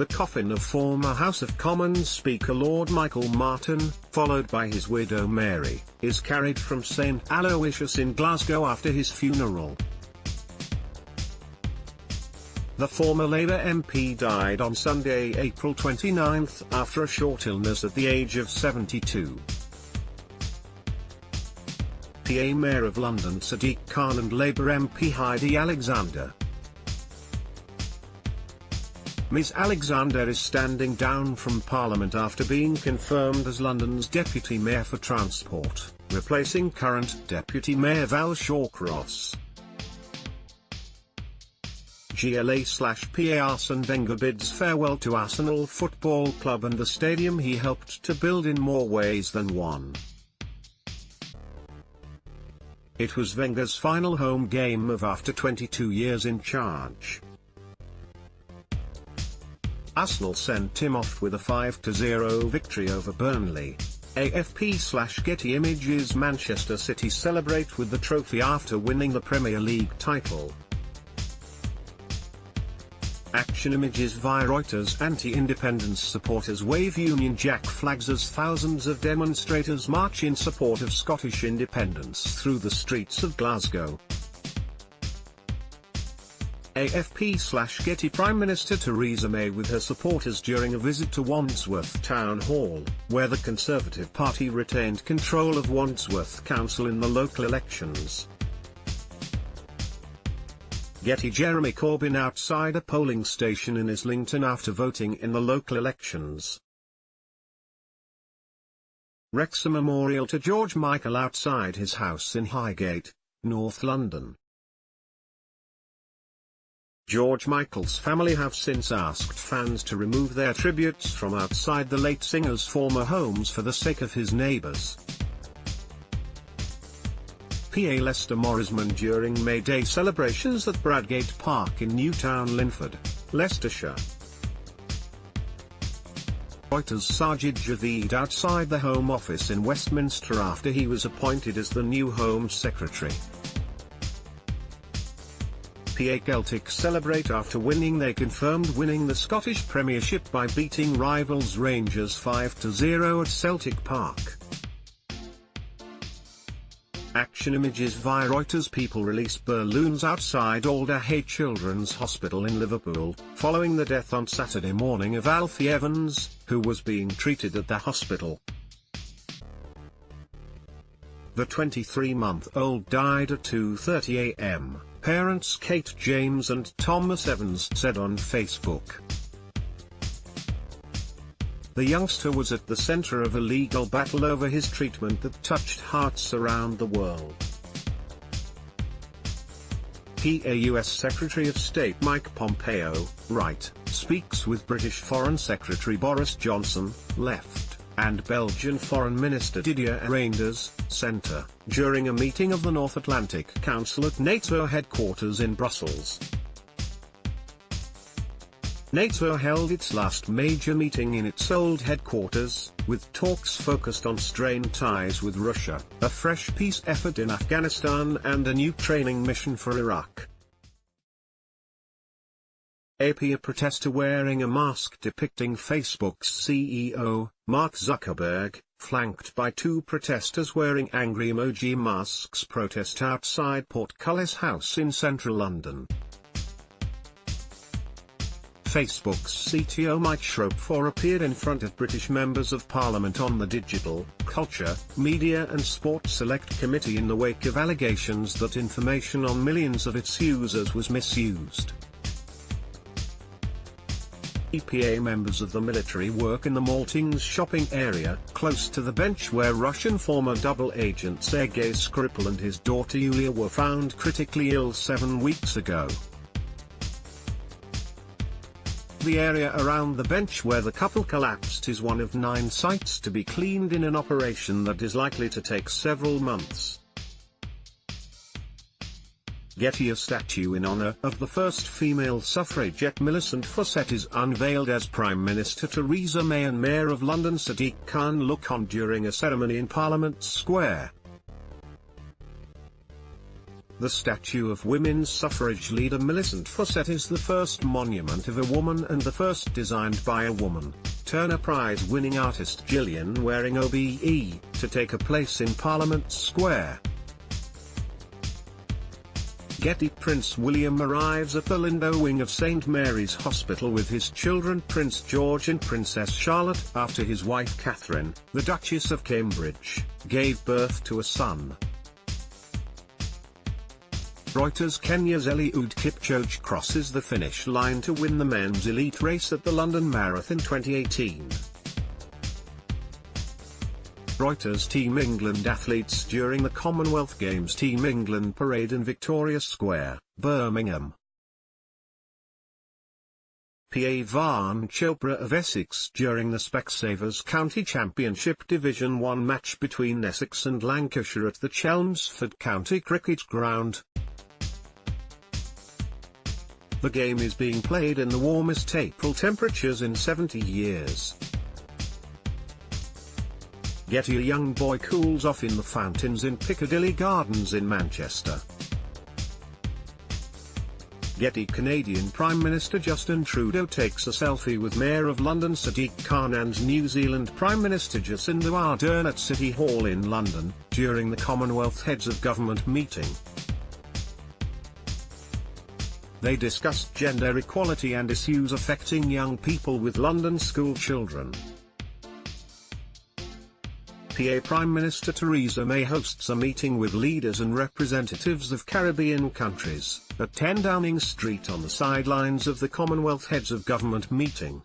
The coffin of former House of Commons Speaker Lord Michael Martin, followed by his widow Mary, is carried from St Aloysius in Glasgow after his funeral. The former Labour MP died on Sunday, April 29, after a short illness at the age of 72. PA Mayor of London Sadiq Khan and Labour MP Heidi Alexander. Ms Alexander is standing down from Parliament after being confirmed as London's Deputy Mayor for Transport, replacing current Deputy Mayor Val Shawcross. GLA/PA Arsene Wenger bids farewell to Arsenal Football Club and the stadium he helped to build in more ways than one. It was Wenger's final home game of after 22 years in charge. Arsenal sent him off with a 5-0 victory over Burnley. AFP/Getty Images Manchester City celebrate with the trophy after winning the Premier League title. Action images via Reuters. Anti-independence supporters wave Union Jack flags as thousands of demonstrators march in support of Scottish independence through the streets of Glasgow. AFP/Getty Prime Minister Theresa May with her supporters during a visit to Wandsworth Town Hall, where the Conservative Party retained control of Wandsworth Council in the local elections. Getty Jeremy Corbyn outside a polling station in Islington after voting in the local elections. Wrexham Memorial to George Michael outside his house in Highgate, North London. George Michael's family have since asked fans to remove their tributes from outside the late singer's former homes for the sake of his neighbours. PA Leicester Morrisman during May Day celebrations at Bradgate Park in Newtown Linford, Leicestershire. Reuters Sajid Javid outside the Home Office in Westminster after he was appointed as the new Home Secretary. PA Celtic celebrate after winning. They confirmed winning the Scottish Premiership by beating rivals Rangers 5-0 at Celtic Park. Action images via Reuters. People release balloons outside Alder Hey Children's Hospital in Liverpool, following the death on Saturday morning of Alfie Evans, who was being treated at the hospital. The 23-month-old died at 2:30 a.m., parents Kate James and Thomas Evans said on Facebook. The youngster was at the center of a legal battle over his treatment that touched hearts around the world. PA U.S. Secretary of State Mike Pompeo, right, speaks with British Foreign Secretary Boris Johnson, left, and Belgian Foreign Minister Didier Reynders, centre, during a meeting of the North Atlantic Council at NATO headquarters in Brussels. NATO held its last major meeting in its old headquarters, with talks focused on strained ties with Russia, a fresh peace effort in Afghanistan and a new training mission for Iraq. A protester wearing a mask depicting Facebook's CEO, Mark Zuckerberg, flanked by two protesters wearing angry emoji masks protest outside Portcullis House in central London. Facebook's CTO Mike Schroepfer appeared in front of British members of Parliament on the Digital, Culture, Media and Sport Select Committee in the wake of allegations that information on millions of its users was misused. EPA members of the military work in the Maltings shopping area, close to the bench where Russian former double agent Sergei Skripal and his daughter Yulia were found critically ill 7 weeks ago. The area around the bench where the couple collapsed is one of 9 sites to be cleaned in an operation that is likely to take several months. Getty. A statue in honor of the first female suffragette Millicent Fawcett is unveiled as Prime Minister Theresa May and Mayor of London Sadiq Khan look on during a ceremony in Parliament Square. The statue of women's suffrage leader Millicent Fawcett is the first monument of a woman and the first designed by a woman, Turner Prize-winning artist Gillian Waring OBE, to take a place in Parliament Square. Getty. Prince William arrives at the Lindo wing of St Mary's Hospital with his children Prince George and Princess Charlotte after his wife Catherine, the Duchess of Cambridge, gave birth to a son. Reuters. Kenya's Eliud Kipchoge crosses the finish line to win the men's elite race at the London Marathon 2018. Reuters. Team England athletes during the Commonwealth Games. Team England parade in Victoria Square, Birmingham. PA. Van Chopra of Essex during the Specsavers County Championship Division 1 match between Essex and Lancashire at the Chelmsford County Cricket Ground. The game is being played in the warmest April temperatures in 70 years. Getty. A young boy cools off in the fountains in Piccadilly Gardens in Manchester. Getty. Canadian Prime Minister Justin Trudeau takes a selfie with Mayor of London Sadiq Khan and New Zealand Prime Minister Jacinda Ardern at City Hall in London, during the Commonwealth Heads of Government meeting. They discussed gender equality and issues affecting young people with London school children. PA. Prime Minister Theresa May hosts a meeting with leaders and representatives of Caribbean countries, at 10 Downing Street on the sidelines of the Commonwealth Heads of Government meeting.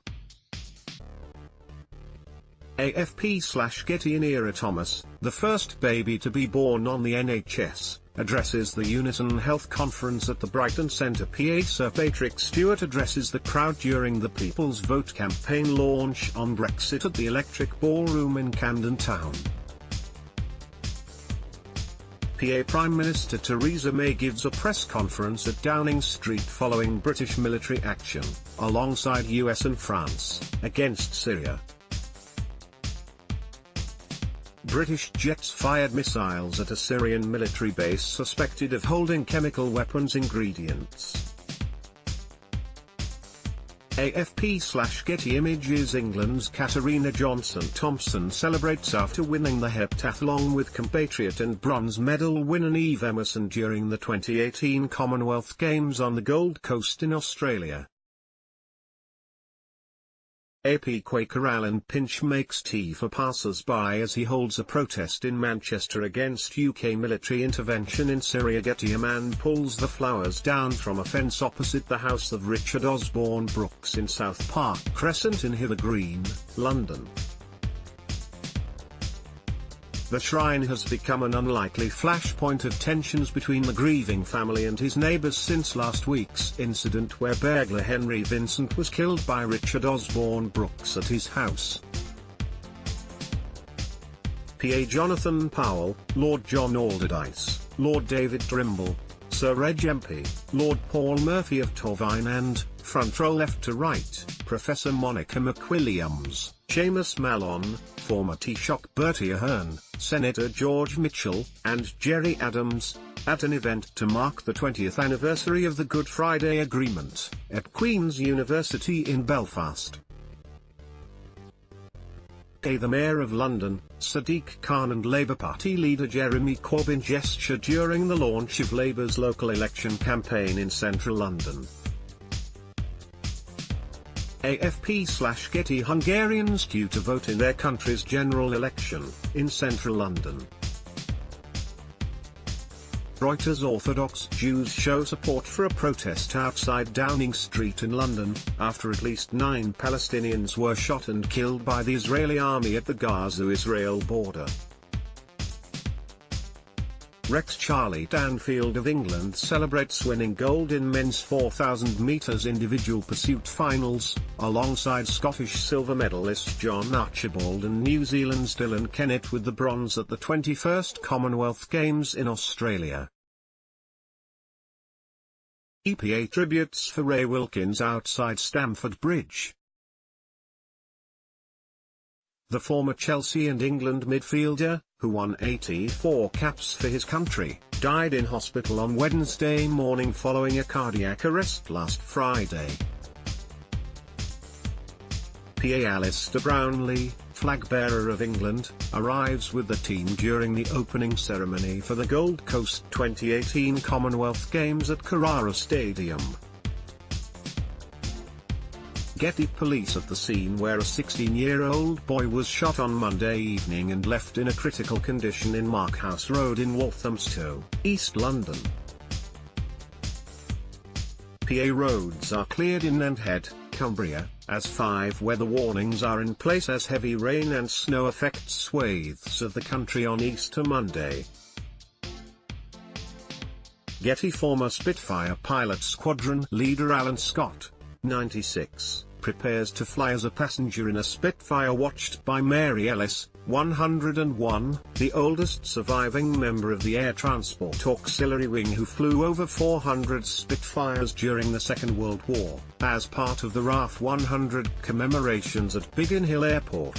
AFP/Getty. Neera Thomas, the first baby to be born on the NHS, addresses the Unison Health Conference at the Brighton Centre. PA. Sir Patrick Stewart addresses the crowd during the People's Vote campaign launch on Brexit at the Electric Ballroom in Camden Town. PA. Prime Minister Theresa May gives a press conference at Downing Street following British military action, alongside US and France, against Syria. British jets fired missiles at a Syrian military base suspected of holding chemical weapons ingredients. AFP/Getty Images. England's Katarina Johnson-Thompson celebrates after winning the heptathlon with compatriot and bronze medal winner Eve Emerson during the 2018 Commonwealth Games on the Gold Coast in Australia. AP. Quaker Alan Pinch makes tea for passers-by as he holds a protest in Manchester against UK military intervention in Syria. Getty. A man pulls the flowers down from a fence opposite the house of Richard Osborne Brooks in South Park Crescent in Hither Green, London. The shrine has become an unlikely flashpoint of tensions between the grieving family and his neighbours since last week's incident where burglar Henry Vincent was killed by Richard Osborne Brooks at his house. PA. Jonathan Powell, Lord John Alderdice, Lord David Trimble, Sir Reg MP, Lord Paul Murphy of Torvine and, front row left to right, Professor Monica McWilliams, Seamus Mallon, former Taoiseach Bertie Ahern, Senator George Mitchell, and Gerry Adams, at an event to mark the 20th anniversary of the Good Friday Agreement, at Queen's University in Belfast. The Mayor of London, Sadiq Khan and Labour Party leader Jeremy Corbyn gesture during the launch of Labour's local election campaign in central London. AFP/Getty. Hungarians due to vote in their country's general election, in central London. Reuters. Orthodox Jews show support for a protest outside Downing Street in London, after at least 9 Palestinians were shot and killed by the Israeli army at the Gaza-Israel border. Rex Charlie Danfield of England celebrates winning gold in men's 4,000 metres individual pursuit finals, alongside Scottish silver medalist John Archibald and New Zealand's Dylan Kennett with the bronze at the 21st Commonwealth Games in Australia. EPA tributes for Ray Wilkins outside Stamford Bridge. The former Chelsea and England midfielder, who won 84 caps for his country, died in hospital on Wednesday morning following a cardiac arrest last Friday. PA Alistair Brownlee, flag-bearer of England, arrives with the team during the opening ceremony for the Gold Coast 2018 Commonwealth Games at Carrara Stadium. Getty police at the scene where a 16-year-old boy was shot on Monday evening and left in a critical condition in Markhouse Road in Walthamstow, East London. PA roads are cleared in Nanthead, Cumbria, as 5 weather warnings are in place as heavy rain and snow affect swathes of the country on Easter Monday. Getty former Spitfire pilot squadron leader Alan Scott, 96, prepares to fly as a passenger in a Spitfire watched by Mary Ellis, 101, the oldest surviving member of the Air Transport Auxiliary Wing who flew over 400 Spitfires during the Second World War, as part of the RAF 100 commemorations at Biggin Hill Airport.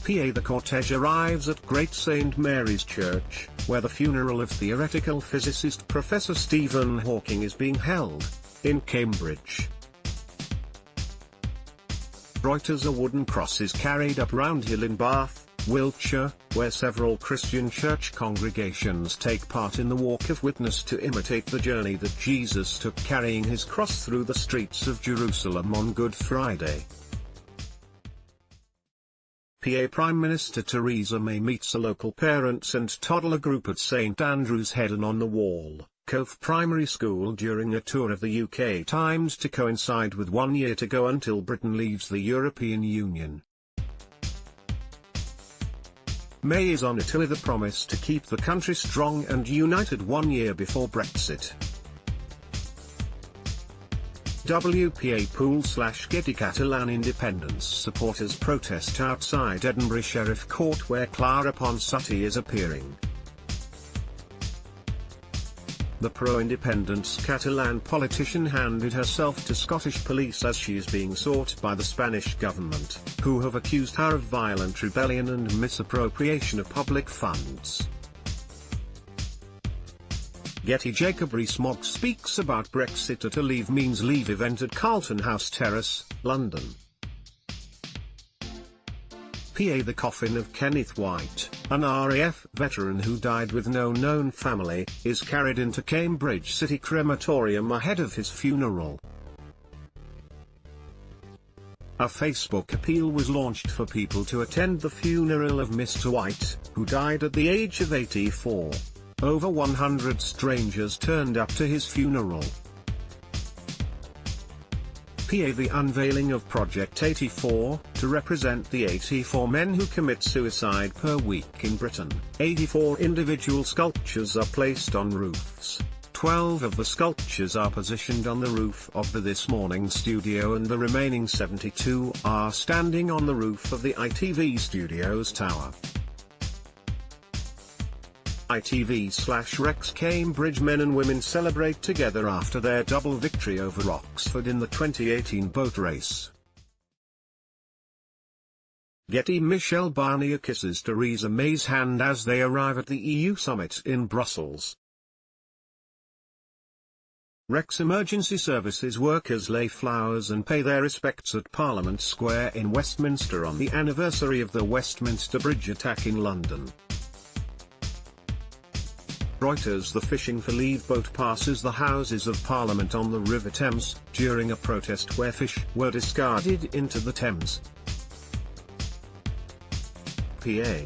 PA The cortege arrives at Great St Mary's Church, where the funeral of theoretical physicist Professor Stephen Hawking is being held, in Cambridge. Reuters A wooden cross is carried up Round Hill in Bath, Wiltshire, where several Christian church congregations take part in the Walk of Witness to imitate the journey that Jesus took carrying his cross through the streets of Jerusalem on Good Friday. PA Prime Minister Theresa May meets a local parents and toddler group at St Andrew's Headon on the Wall, Cove Primary School during a tour of the UK timed to coincide with 1 year to go until Britain leaves the European Union. May is on Italy the promise to keep the country strong and united 1 year before Brexit. WPA Pool/Getty Catalan independence supporters protest outside Edinburgh Sheriff Court where Clara Ponsati is appearing. The pro-independence Catalan politician handed herself to Scottish police as she is being sought by the Spanish government, who have accused her of violent rebellion and misappropriation of public funds. Getty Jacob Rees-Mogg speaks about Brexit at a Leave Means Leave event at Carlton House Terrace, London. PA The coffin of Kenneth White, an RAF veteran who died with no known family, is carried into Cambridge City Crematorium ahead of his funeral. A Facebook appeal was launched for people to attend the funeral of Mr. White, who died at the age of 84. Over 100 strangers turned up to his funeral. PA The unveiling of Project 84, to represent the 84 men who commit suicide per week in Britain. 84 individual sculptures are placed on roofs. 12 of the sculptures are positioned on the roof of the This Morning studio and the remaining 72 are standing on the roof of the ITV Studios tower. ITV/Rex Cambridge men and women celebrate together after their double victory over Oxford in the 2018 boat race. Getty Michel Barnier kisses Theresa May's hand as they arrive at the EU summit in Brussels. Rex emergency services workers lay flowers and pay their respects at Parliament Square in Westminster on the anniversary of the Westminster Bridge attack in London. Reuters The fishing for leave boat passes the Houses of Parliament on the River Thames, during a protest where fish were discarded into the Thames. PA